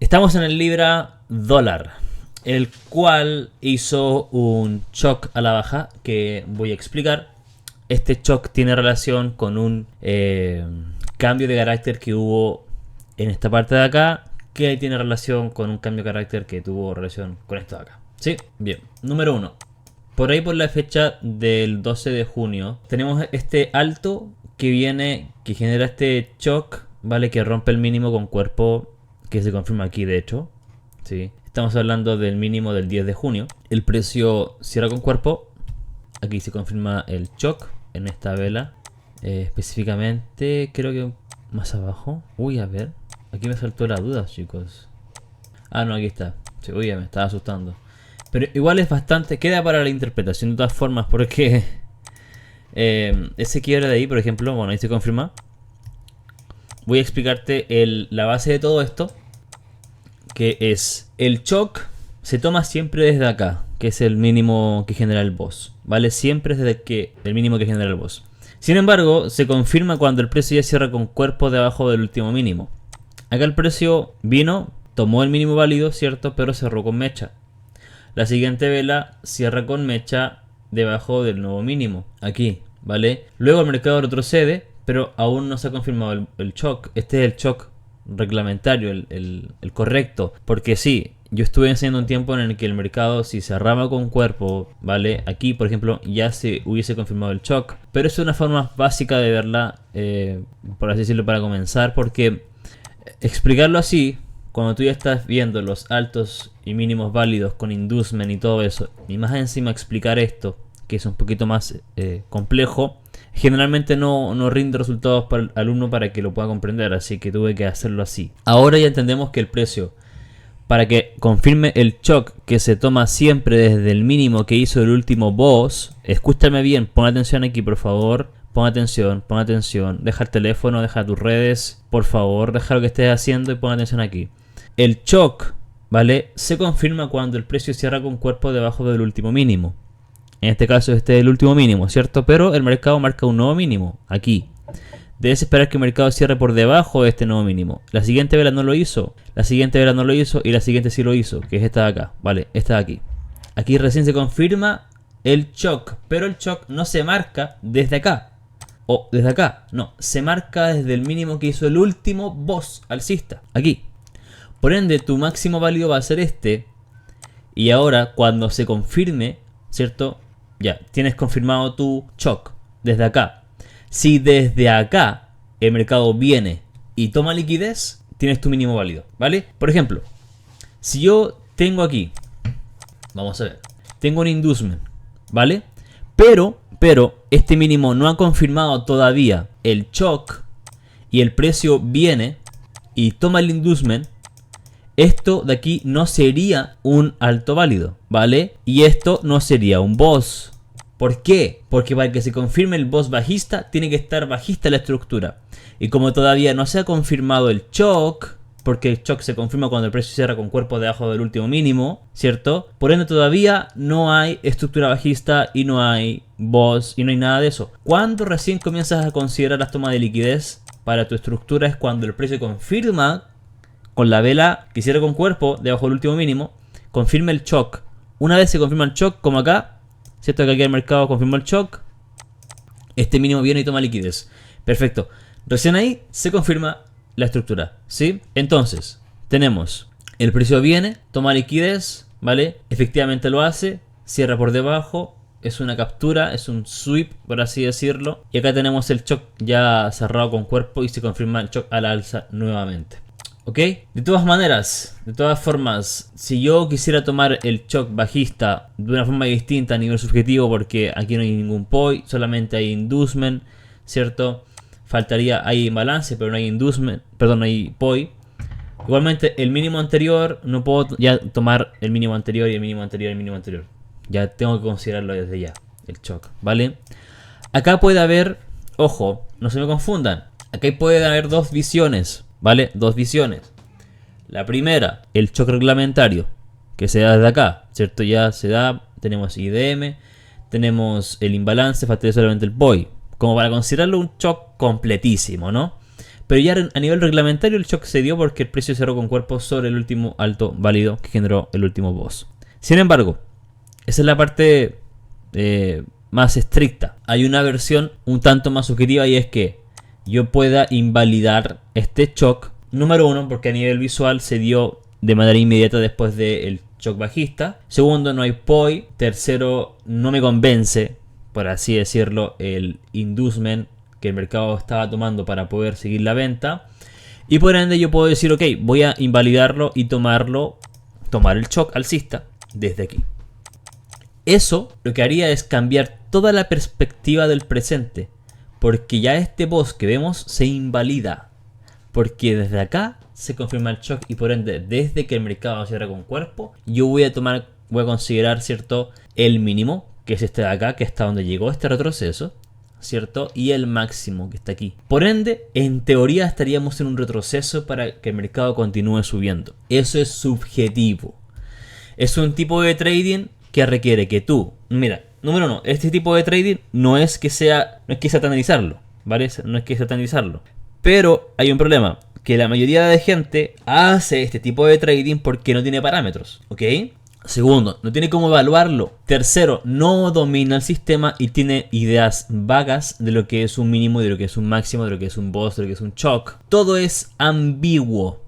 Estamos en el Libra dólar, el cual hizo un shock a la baja que voy a explicar. Este shock tiene relación con un cambio de carácter que hubo en esta parte de acá, que tiene relación con un cambio de carácter que tuvo relación con esto de acá. ¿Sí? Bien. Número 1. Por ahí por la fecha del 12 de junio tenemos este alto que viene, que genera este shock, ¿vale? Que rompe el mínimo con cuerpo, que se confirma aquí de hecho. ¿Sí? Estamos hablando del mínimo del 10 de junio. El precio cierra con cuerpo. Aquí se confirma el shock en esta vela. Específicamente, creo que más abajo. Uy, a ver. Aquí me saltó la duda, chicos. Ah, no, aquí está. Sí, uy, me estaba asustando. Pero igual es bastante... Queda para la interpretación de todas formas, porque... ese quiebre de ahí, por ejemplo, bueno, ahí se confirma. Voy a explicarte la base de todo esto, que es el shock se toma siempre desde acá, que es el mínimo que genera el boss, ¿vale? Siempre es desde el mínimo que genera el boss. Sin embargo, se confirma cuando el precio ya cierra con cuerpo debajo del último mínimo. Acá el precio vino, tomó el mínimo válido, ¿cierto? Pero cerró con mecha. La siguiente vela cierra con mecha debajo del nuevo mínimo, aquí, ¿vale? Luego el mercado retrocede, pero aún no se ha confirmado el shock. Este es el shock reglamentario, el correcto. Porque sí, yo estuve enseñando un tiempo en el que el mercado, si cerraba con cuerpo, ¿vale? Aquí, por ejemplo, ya se hubiese confirmado el shock. Pero es una forma básica de verla, por así decirlo, para comenzar. Porque explicarlo así, cuando tú ya estás viendo los altos y mínimos válidos con inducement y todo eso, y más encima explicar esto, que es un poquito más complejo, generalmente no rinde resultados para el alumno para que lo pueda comprender, así que tuve que hacerlo así. Ahora ya entendemos que el precio, para que confirme el shock que se toma siempre desde el mínimo que hizo el último boss, escúchame bien, pon atención aquí por favor, pon atención, deja el teléfono, deja tus redes, por favor, deja lo que estés haciendo y pon atención aquí. El shock, ¿vale? Se confirma cuando el precio cierra con cuerpo debajo del último mínimo. En este caso este es el último mínimo, ¿cierto? Pero el mercado marca un nuevo mínimo, aquí. Debes esperar que el mercado cierre por debajo de este nuevo mínimo. La siguiente vela no lo hizo, la siguiente vela no lo hizo y la siguiente sí lo hizo, que es esta de acá, ¿vale? Esta de aquí. Aquí recién se confirma el shock, pero el shock no se marca desde acá. O desde acá, no, se marca desde el mínimo que hizo el último boss alcista, aquí. Por ende, tu máximo válido va a ser este. Y ahora, cuando se confirme, ¿cierto? Ya, tienes confirmado tu shock desde acá. Si desde acá el mercado viene y toma liquidez, tienes tu mínimo válido, ¿vale? Por ejemplo, si yo tengo aquí, vamos a ver, tengo un inducement, ¿vale? Pero este mínimo no ha confirmado todavía el shock y el precio viene y toma el inducement. Esto de aquí no sería un alto válido, ¿vale? Y esto no sería un boss. ¿Por qué? Porque para que se confirme el boss bajista, tiene que estar bajista la estructura. Y como todavía no se ha confirmado el shock, porque el shock se confirma cuando el precio cierra con cuerpo debajo del último mínimo, ¿cierto? Por ende todavía no hay estructura bajista y no hay boss y no hay nada de eso. Cuando recién comienzas a considerar las tomas de liquidez para tu estructura es cuando el precio confirma con la vela que cierra con cuerpo debajo del último mínimo, confirma el shock. Una vez se confirma el shock, como acá, ¿cierto? Que aquí el mercado confirmó el shock, este mínimo viene y toma liquidez. Perfecto. Recién ahí se confirma la estructura, ¿sí? Entonces, tenemos el precio viene, toma liquidez, ¿vale? Efectivamente lo hace, cierra por debajo, es una captura, es un sweep, por así decirlo. Y acá tenemos el shock ya cerrado con cuerpo y se confirma el shock a la alza nuevamente. ¿Ok? De todas maneras, de todas formas, si yo quisiera tomar el shock bajista de una forma distinta a nivel subjetivo, porque aquí no hay ningún POI, solamente hay inducement, ¿cierto? Hay imbalance, pero no hay inducement, perdón, no hay POI. Igualmente, el mínimo anterior, no puedo ya tomar el mínimo anterior y el mínimo anterior y el mínimo anterior. Ya tengo que considerarlo desde ya, el shock, ¿vale? Acá puede haber, ojo, no se me confundan, acá puede haber dos visiones. ¿Vale? Dos visiones. La primera, el shock reglamentario, que se da desde acá, ¿cierto? Ya se da, tenemos IDM, tenemos el imbalance, falta solamente el POI, como para considerarlo un shock completísimo, ¿no? Pero ya a nivel reglamentario el shock se dio porque el precio cerró con cuerpo sobre el último alto válido que generó el último boss. Sin embargo, esa es la parte más estricta. Hay una versión un tanto más subjetiva y es que yo pueda invalidar este shock. Número 1, porque a nivel visual se dio de manera inmediata después del shock bajista. Segundo, no hay POI. Tercero, no me convence, por así decirlo, el inducement que el mercado estaba tomando para poder seguir la venta. Y por ende yo puedo decir, ok, voy a invalidarlo y tomar el shock alcista desde aquí. Eso lo que haría es cambiar toda la perspectiva del presente, porque ya este boss que vemos se invalida, porque desde acá se confirma el shock y por ende desde que el mercado cierra con cuerpo yo voy a considerar, cierto, el mínimo, que es este de acá, que está donde llegó este retroceso, cierto, y el máximo que está aquí. Por ende, en teoría estaríamos en un retroceso para que el mercado continúe subiendo. Eso es subjetivo. Es un tipo de trading que requiere que tú, mira, número 1, este tipo de trading no es que satanizarlo, ¿vale? No es que satanizarlo. Pero hay un problema, que la mayoría de gente hace este tipo de trading porque no tiene parámetros, ¿ok? Segundo, no tiene cómo evaluarlo. Tercero, no domina el sistema y tiene ideas vagas de lo que es un mínimo, de lo que es un máximo, de lo que es un boss, de lo que es un shock. Todo es ambiguo.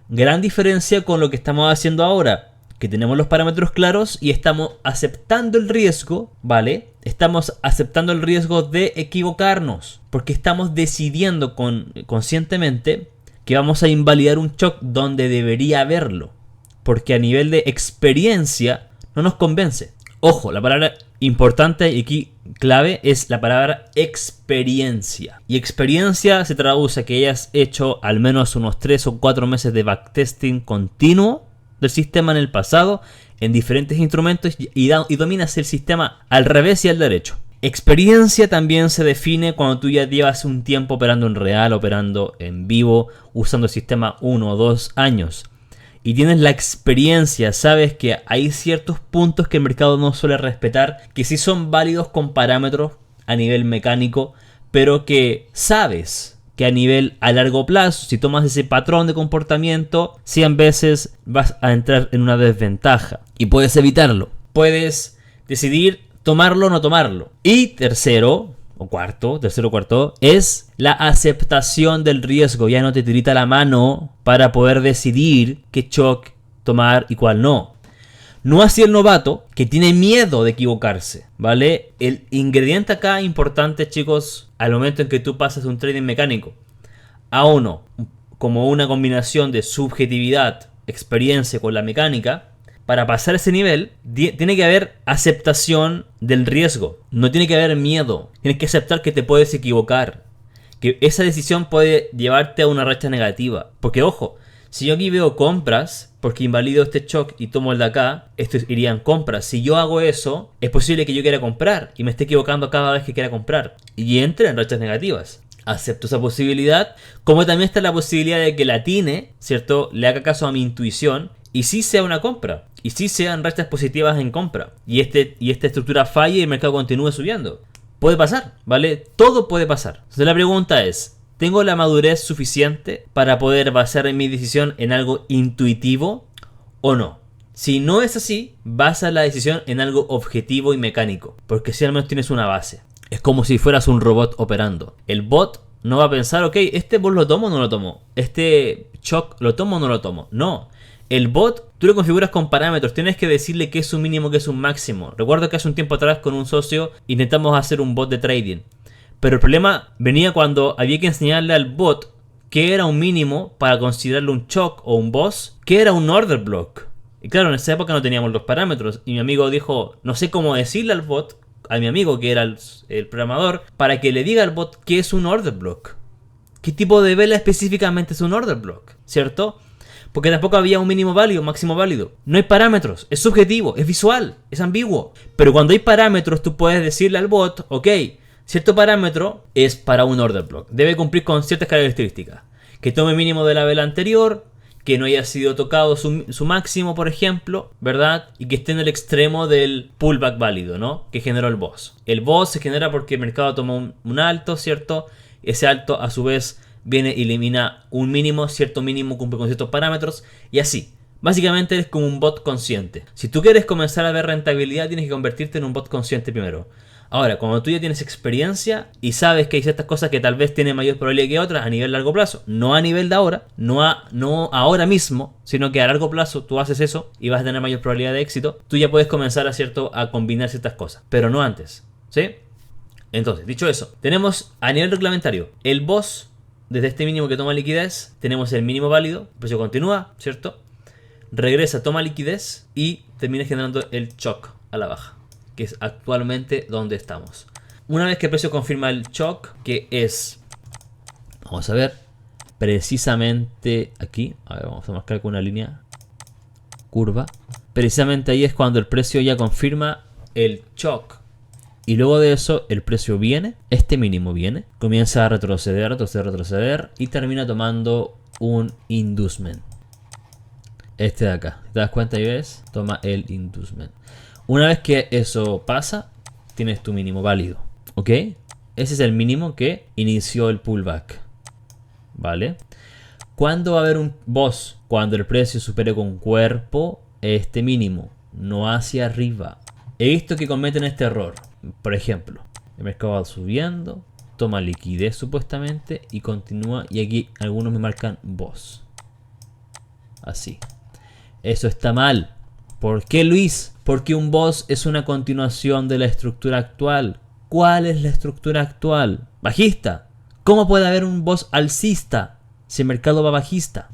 Gran diferencia con lo que estamos haciendo ahora, que tenemos los parámetros claros y estamos aceptando el riesgo, ¿vale? Estamos aceptando el riesgo de equivocarnos, porque estamos decidiendo conscientemente que vamos a invalidar un shock donde debería haberlo, porque a nivel de experiencia no nos convence. Ojo, la palabra importante y aquí clave es la palabra experiencia. Y experiencia se traduce a que hayas hecho al menos unos 3 o 4 meses de backtesting continuo del sistema en el pasado, en diferentes instrumentos y dominas el sistema al revés y al derecho. Experiencia también se define cuando tú ya llevas un tiempo operando en real, operando en vivo, usando el sistema 1 o 2 años. Y tienes la experiencia, sabes que hay ciertos puntos que el mercado no suele respetar, que sí son válidos con parámetros a nivel mecánico, pero que sabes que a nivel a largo plazo, si tomas ese patrón de comportamiento, 100 veces vas a entrar en una desventaja. Y puedes evitarlo. Puedes decidir tomarlo o no tomarlo. Y tercero o cuarto, es la aceptación del riesgo. Ya no te tirita la mano para poder decidir qué shock tomar y cuál no. No así el novato, que tiene miedo de equivocarse, ¿vale? El ingrediente acá importante, chicos, al momento en que tú pasas un trading mecánico a uno, como una combinación de subjetividad, experiencia con la mecánica, para pasar ese nivel, tiene que haber aceptación del riesgo. No tiene que haber miedo. Tienes que aceptar que te puedes equivocar. Que esa decisión puede llevarte a una racha negativa. Porque, ojo, si yo aquí veo compras, porque invalido este shock y tomo el de acá, estos irían compras. Si yo hago eso, es posible que yo quiera comprar y me esté equivocando cada vez que quiera comprar. Y entre en rachas negativas. Acepto esa posibilidad. Como también está la posibilidad de que la atine, ¿cierto? Le haga caso a mi intuición y sí sea una compra. Y sí sean rachas positivas en compra. Y esta estructura falle y el mercado continúe subiendo. Puede pasar, ¿vale? Todo puede pasar. Entonces la pregunta es, ¿tengo la madurez suficiente para poder basar mi decisión en algo intuitivo o no? Si no es así, basa la decisión en algo objetivo y mecánico. Porque si al menos tienes una base. Es como si fueras un robot operando. El bot no va a pensar, ok, ¿este bot lo tomo o no lo tomo? ¿Este shock lo tomo o no lo tomo? No. El bot, tú lo configuras con parámetros, tienes que decirle qué es un mínimo, qué es un máximo. Recuerdo que hace un tiempo atrás con un socio intentamos hacer un bot de trading. Pero el problema venía cuando había que enseñarle al bot qué era un mínimo para considerarlo un shock o un boss, qué era un order block. Y claro, en esa época no teníamos los parámetros. Y mi amigo dijo, no sé cómo decirle al bot, a mi amigo que era el programador, para que le diga al bot qué es un order block. ¿Qué tipo de vela específicamente es un order block? ¿Cierto? Porque tampoco había un mínimo válido, máximo válido. No hay parámetros, es subjetivo, es visual, es ambiguo. Pero cuando hay parámetros tú puedes decirle al bot, ok, cierto parámetro es para un order block. Debe cumplir con ciertas características. Que tome mínimo de la vela anterior, que no haya sido tocado su máximo, por ejemplo, ¿verdad? Y que esté en el extremo del pullback válido, ¿no? Que generó el boss. El boss se genera porque el mercado toma un alto, ¿cierto? Ese alto a su vez viene y elimina un mínimo, cierto mínimo cumple con ciertos parámetros y así. Básicamente eres como un bot consciente. Si tú quieres comenzar a ver rentabilidad, tienes que convertirte en un bot consciente primero. Ahora, cuando tú ya tienes experiencia y sabes que hay ciertas cosas que tal vez tienen mayor probabilidad que otras a nivel largo plazo, no a nivel de ahora, no ahora mismo, sino que a largo plazo tú haces eso y vas a tener mayor probabilidad de éxito, tú ya puedes comenzar a combinar ciertas cosas, pero no antes, ¿sí? Entonces, dicho eso, tenemos a nivel reglamentario el boss, desde este mínimo que toma liquidez, tenemos el mínimo válido, el precio continúa, ¿cierto? Regresa, toma liquidez y termina generando el shock a la baja, que es actualmente donde estamos. Una vez que el precio confirma el shock, que es, vamos a ver, precisamente aquí, a ver, vamos a marcar con una línea curva, precisamente ahí es cuando el precio ya confirma el shock. Y luego de eso el precio viene, este mínimo viene, comienza a retroceder y termina tomando un inducement. Este de acá, ¿te das cuenta y ves? Toma el inducement. Una vez que eso pasa, tienes tu mínimo válido, ¿ok? Ese es el mínimo que inició el pullback, ¿vale? ¿Cuándo va a haber un boss? Cuando el precio supere con cuerpo este mínimo, no hacia arriba. He visto que cometen este error. Por ejemplo, el mercado va subiendo, toma liquidez supuestamente y continúa, y aquí algunos me marcan boss. Así. Eso está mal. ¿Por qué, Luis? Porque un boss es una continuación de la estructura actual. ¿Cuál es la estructura actual? Bajista. ¿Cómo puede haber un boss alcista si el mercado va bajista?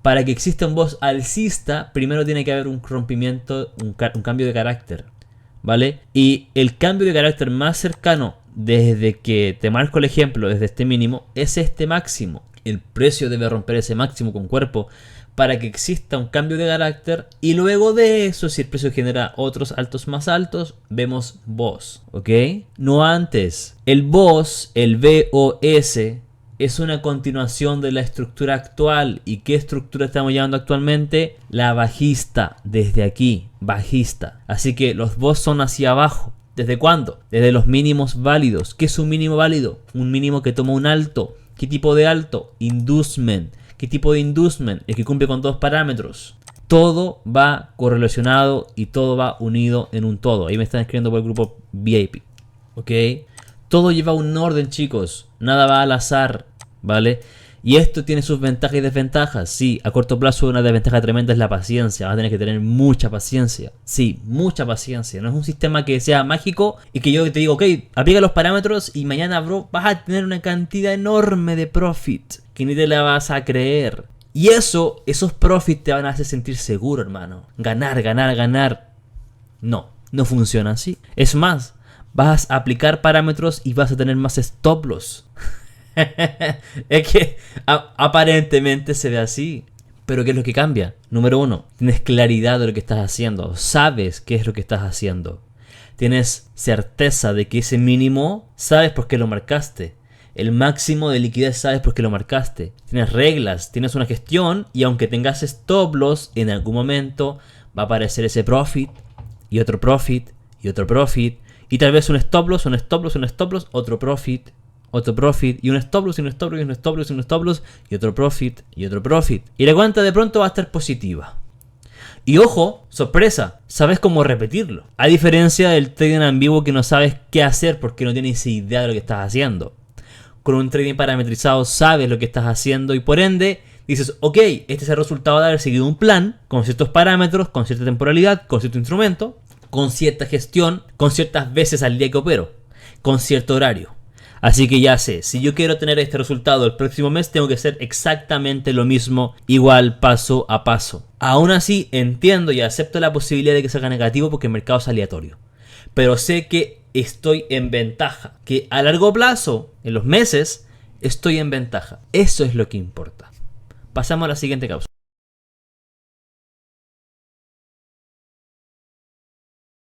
Para que exista un boss alcista, primero tiene que haber un rompimiento, un cambio de carácter, ¿vale? Y el cambio de carácter más cercano, desde que te marco el ejemplo, desde este mínimo, es este máximo. El precio debe romper ese máximo con cuerpo para que exista un cambio de carácter, y luego de eso, si el precio genera otros altos más altos, vemos boss, ¿ok? No antes. El boss, el BOS, es una continuación de la estructura actual. ¿Y qué estructura estamos llevando actualmente? La bajista, desde aquí, bajista. Así que los boss son hacia abajo. ¿Desde cuándo? Desde los mínimos válidos. ¿Qué es un mínimo válido? Un mínimo que toma un alto. ¿Qué tipo de alto? Inducement. ¿Qué tipo de inducement? El que cumple con dos parámetros. Todo va correlacionado y todo va unido en un todo. Ahí me están escribiendo por el grupo VIP. ¿Ok? Todo lleva un orden, chicos. Nada va al azar, ¿vale? Y esto tiene sus ventajas y desventajas. Sí, a corto plazo una desventaja tremenda es la paciencia. Vas a tener que tener mucha paciencia. Sí, mucha paciencia. No es un sistema que sea mágico y que yo te digo, ok, aplica los parámetros y mañana, bro, vas a tener una cantidad enorme de profit que ni te la vas a creer. Y esos profits te van a hacer sentir seguro, hermano. Ganar, ganar, ganar. No, no funciona así. Es más, vas a aplicar parámetros y vas a tener más stop loss. Es que aparentemente se ve así. Pero ¿qué es lo que cambia? Número uno, tienes claridad de lo que estás haciendo. Sabes qué es lo que estás haciendo. Tienes certeza de que ese mínimo, sabes por qué lo marcaste. El máximo de liquidez, sabes por qué lo marcaste. Tienes reglas, tienes una gestión, y aunque tengas stop loss, en algún momento va a aparecer ese profit, y otro profit, y otro profit, y tal vez un stop loss, un stop loss, un stop loss, otro profit, y un stop loss, y un stop loss, y un stop loss, y un stop loss, y otro profit, y otro profit. Y la cuenta de pronto va a estar positiva. Y ojo, sorpresa, sabes cómo repetirlo. A diferencia del trading en vivo, que no sabes qué hacer porque no tienes idea de lo que estás haciendo. Con un trading parametrizado sabes lo que estás haciendo y por ende dices, ok, este es el resultado de haber seguido un plan con ciertos parámetros, con cierta temporalidad, con cierto instrumento, con cierta gestión, con ciertas veces al día que opero, con cierto horario. Así que ya sé, si yo quiero tener este resultado el próximo mes, tengo que hacer exactamente lo mismo, igual paso a paso. Aún así, entiendo y acepto la posibilidad de que salga negativo porque el mercado es aleatorio. Pero sé que estoy en ventaja, que a largo plazo, en los meses, estoy en ventaja. Eso es lo que importa. Pasamos a la siguiente causa.